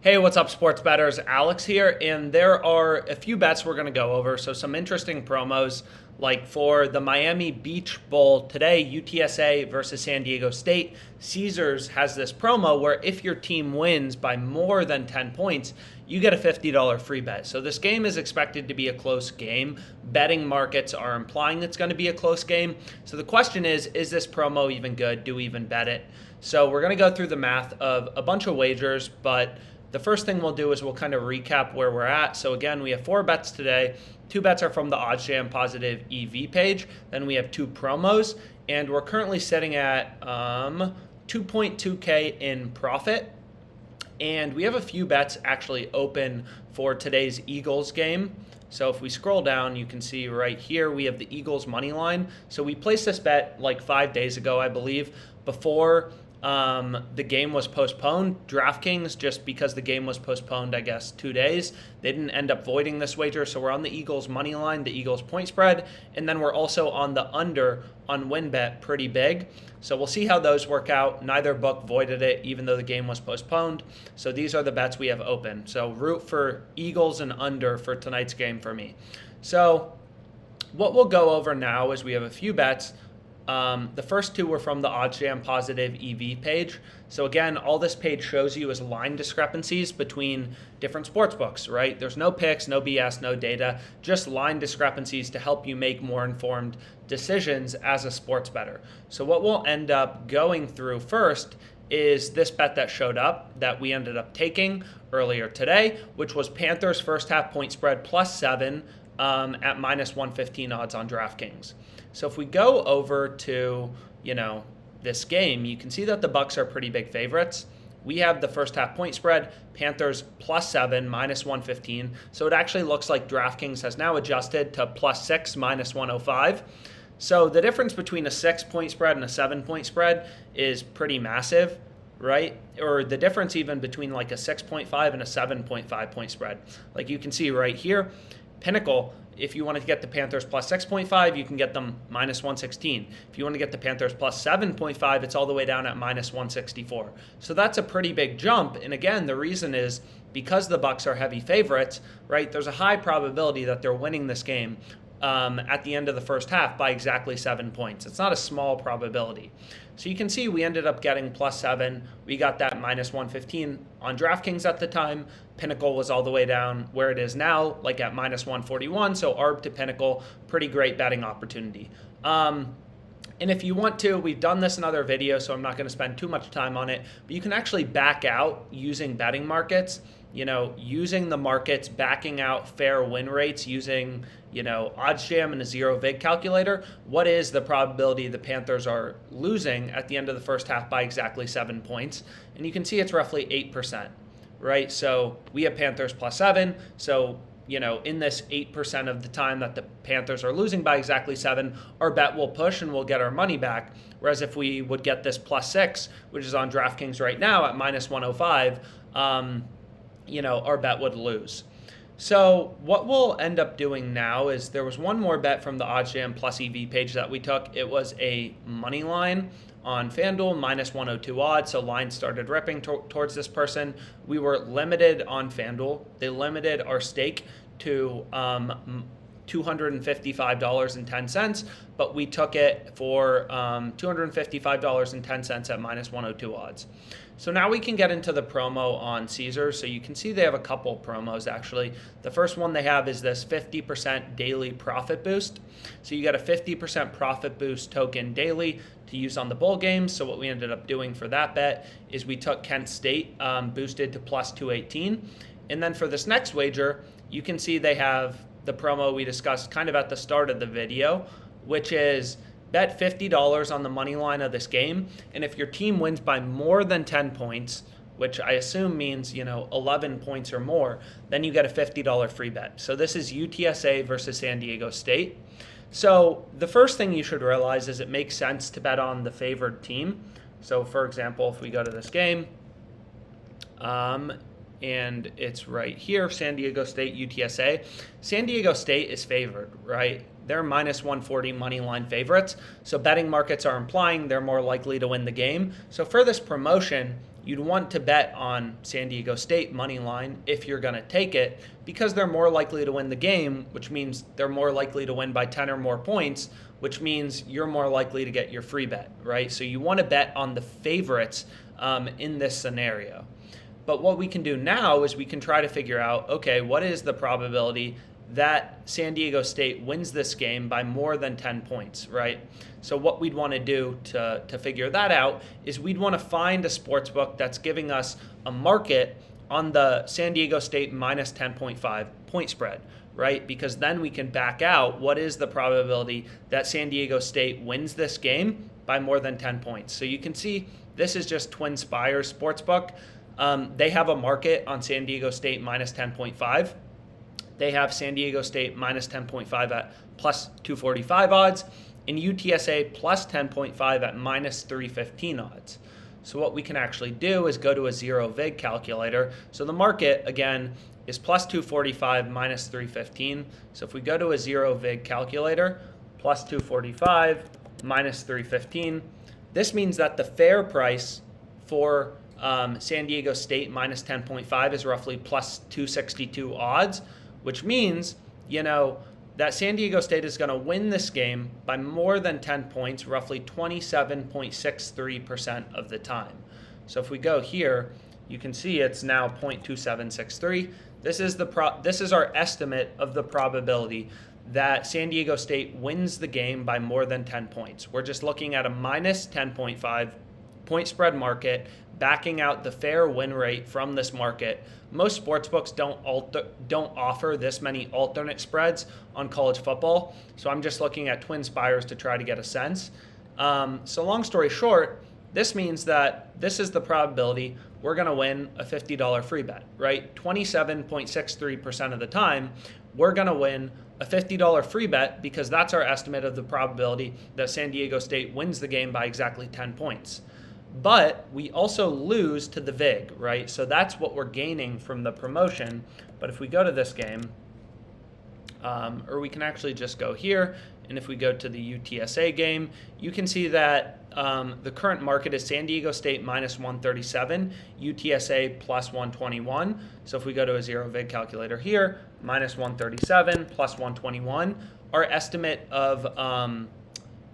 Hey, what's up, sports bettors? Alex here, and there are a few bets we're going to go over. So some interesting promos, like for the Miami Beach Bowl today, UTSA versus San Diego State. Caesars has this promo where if your team wins by more than 10 points, you get a $50 free bet. So this game is expected to be a close game. Betting markets are implying it's going to be a close game. So the question is this promo even good? Do we even bet it? So we're going to go through the math of a bunch of wagers, but the first thing we'll do is we'll kind of recap where we're at. So again, we have 4 bets today. 2 bets are from the OddsJam Positive EV page. Then we have 2 promos, and we're currently sitting at 2.2K in profit. And we have a few bets actually open for today's Eagles game. So if we scroll down, you can see right here we have the Eagles money line. So we placed this bet like 5 days ago, I believe, before the game was postponed. DraftKings, just because the game was postponed, I guess, 2 days, they didn't end up voiding this wager. So we're on the Eagles money line, the Eagles point spread, and then we're also on the under on WinBet pretty big. So we'll see how those work out. Neither book voided it, even though the game was postponed. So these are the bets we have open. So root for Eagles and under for tonight's game for me. So what we'll go over now is we have a few bets. The first 2 were from the OddsJam Positive EV page. So again, all this page shows you is line discrepancies between different sportsbooks, right? There's no picks, no BS, no data, just line discrepancies to help you make more informed decisions as a sports bettor. So what we'll end up going through first is this bet that showed up that we ended up taking earlier today, which was Panthers first half point spread +7 at -115 odds on DraftKings. So if we go over to, this game, you can see that the Bucks are pretty big favorites. We have the first half point spread, Panthers +7, -115. So it actually looks like DraftKings has now adjusted to +6, -105. So the difference between a 6-point spread and a 7-point spread is pretty massive, right? Or the difference even between like a 6.5 and a 7.5 point spread. Like you can see right here, Pinnacle, if you want to get the Panthers +6.5, you can get them -116. If you want to get the Panthers +7.5, it's all the way down at -164. So that's a pretty big jump. And again, the reason is because the Bucks are heavy favorites, right? There's a high probability that they're winning this game at the end of the first half by exactly 7 points. It's not a small probability. So you can see we ended up getting +7. We got that -115 on DraftKings at the time. Pinnacle was all the way down where it is now, like at -141. So ARB to Pinnacle, pretty great betting opportunity. And if you want to, we've done this in other videos, so I'm not going to spend too much time on it, but you can actually back out using betting markets, using the markets, backing out fair win rates using, OddsJam and a zero vig calculator. What is the probability the Panthers are losing at the end of the first half by exactly 7 points? And you can see it's roughly 8%, right? So we have Panthers +7. So, in this 8% of the time that the Panthers are losing by exactly 7, our bet will push and we'll get our money back. Whereas if we would get this +6, which is on DraftKings right now at -105, our bet would lose. So what we'll end up doing now is there was one more bet from the OddsJam Plus EV page that we took. It was a money line on Fanduel, -102 odds. So lines started ripping towards this person. We were limited on Fanduel. They limited our stake to $255.10, but we took it for $255.10 at -102 odds. So now we can get into the promo on Caesars. So you can see they have a couple promos actually. The first one they have is this 50% daily profit boost. So you get a 50% profit boost token daily to use on the bowl games. So what we ended up doing for that bet is we took Kent State boosted to +218. And then for this next wager, you can see they have the promo we discussed kind of at the start of the video, which is bet $50 on the money line of this game. And if your team wins by more than 10 points, which I assume means, 11 points or more, then you get a $50 free bet. So this is UTSA versus San Diego State. So the first thing you should realize is it makes sense to bet on the favored team. So for example, if we go to this game, and it's right here, San Diego State, UTSA. San Diego State is favored, right? They're -140 money line favorites. So betting markets are implying they're more likely to win the game. So for this promotion, you'd want to bet on San Diego State money line if you're going to take it, because they're more likely to win the game, which means they're more likely to win by 10 or more points, which means you're more likely to get your free bet, right? So you want to bet on the favorites in this scenario. But what we can do now is we can try to figure out, okay, what is the probability that San Diego State wins this game by more than 10 points, right? So what we'd want to do to figure that out is we'd want to find a sports book that's giving us a market on the San Diego State minus 10.5 point spread, right? Because then we can back out what is the probability that San Diego State wins this game by more than 10 points. So you can see this is just Twin Spires Sportsbook. They have a market on San Diego State minus 10.5. They have San Diego State minus 10.5 at plus 245 odds, and UTSA plus 10.5 at minus 315 odds. So what we can actually do is go to a zero vig calculator. So the market, again, is plus 245 minus 315. So if we go to a zero vig calculator, plus 245 minus 315, this means that the fair price for San Diego State minus 10.5 is roughly plus 262 odds, which means, that San Diego State is going to win this game by more than 10 points, roughly 27.63% of the time. So if we go here, you can see it's now 0.2763. This is our estimate of the probability that San Diego State wins the game by more than 10 points. We're just looking at a minus 10.5 point spread market, backing out the fair win rate from this market. Most sportsbooks don't offer this many alternate spreads on college football, so I'm just looking at Twin Spires to try to get a sense. So long story short, this means that this is the probability we're going to win a $50 free bet, right? 27.63% of the time, we're going to win a $50 free bet because that's our estimate of the probability that San Diego State wins the game by exactly 10 points. But we also lose to the VIG, right? So that's what we're gaining from the promotion. But if we go to this game, or we can actually just go here, and if we go to the UTSA game, you can see that the current market is San Diego State minus 137, UTSA plus 121. So if we go to a zero vig calculator here, minus 137 plus 121, our estimate of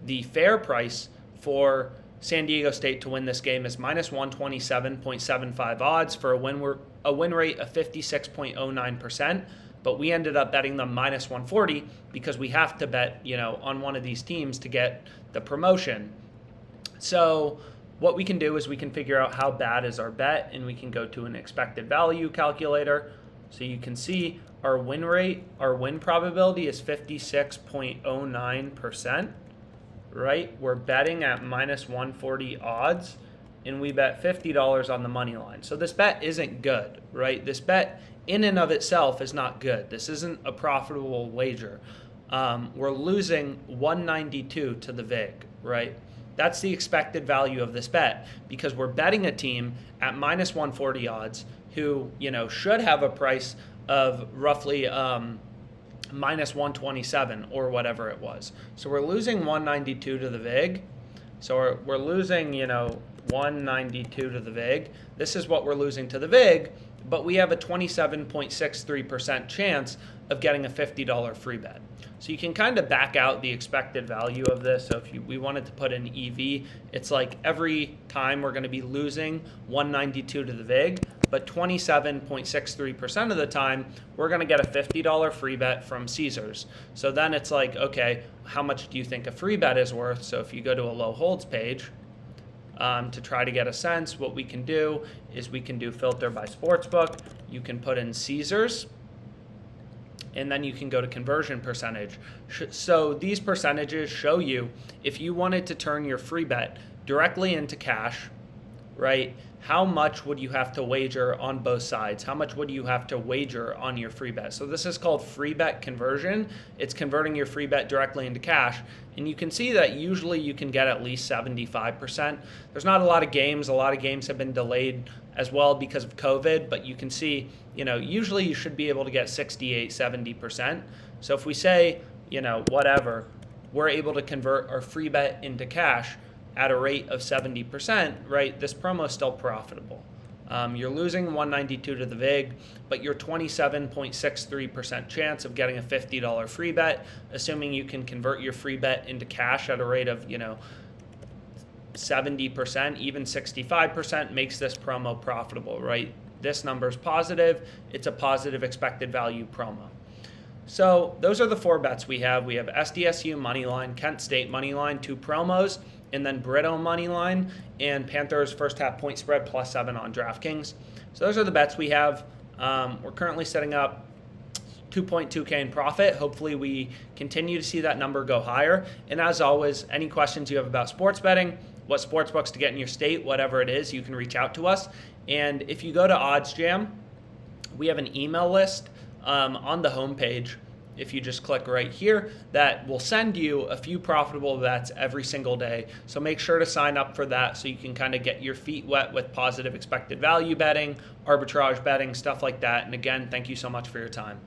the fair price for San Diego State to win this game is minus 127.75 odds for a win rate of 56.09%. But we ended up betting them minus 140 because we have to bet, on one of these teams to get the promotion. So what we can do is we can figure out how bad is our bet, and we can go to an expected value calculator. So you can see our win rate, our win probability is 56.09%. Right? We're betting at minus 140 odds, and we bet $50 on the money line. So this bet isn't good, right? This bet in and of itself is not good. This isn't a profitable wager. We're losing 192 to the VIG, right? That's the expected value of this bet because we're betting a team at minus 140 odds who, should have a price of roughly minus 127 or whatever it was. So we're losing 192 to the VIG. So we're losing, 192 to the VIG. This is what we're losing to the VIG, but we have a 27.63% chance of getting a $50 free bet. So you can kind of back out the expected value of this. So if we wanted to put in EV, it's like every time we're going to be losing 192 to the VIG, but 27.63% of the time, we're going to get a $50 free bet from Caesars. So then it's like, okay, how much do you think a free bet is worth? So if you go to a low holds page, to try to get a sense, what we can do is we can do filter by sportsbook. You can put in Caesars, and then you can go to conversion percentage. So these percentages show you if you wanted to turn your free bet directly into cash, right? How much would you have to wager on both sides? How much would you have to wager on your free bet? So this is called free bet conversion. It's converting your free bet directly into cash. And you can see that usually you can get at least 75%. There's not a lot of games. A lot of games have been delayed as well because of COVID, but you can see, usually you should be able to get 68, 70%. So if we say, whatever, we're able to convert our free bet into cash, at a rate of 70%, right, this promo is still profitable. You're losing 192 to the VIG, but your 27.63% chance of getting a $50 free bet, assuming you can convert your free bet into cash at a rate of, 70%, even 65%, makes this promo profitable, right? This number is positive. It's a positive expected value promo. So those are the 4 bets we have. We have SDSU moneyline, Kent State moneyline, 2 promos, and then Brito moneyline and Panthers first half point spread +7 on DraftKings. So those are the bets we have. We're currently setting up 2.2K in profit. Hopefully we continue to see that number go higher. And as always, any questions you have about sports betting, what sportsbooks to get in your state, whatever it is, you can reach out to us. And if you go to OddsJam, we have an email list on the homepage, if you just click right here, that will send you a few profitable bets every single day. So make sure to sign up for that so you can kind of get your feet wet with positive expected value betting, arbitrage betting, stuff like that. And again, thank you so much for your time.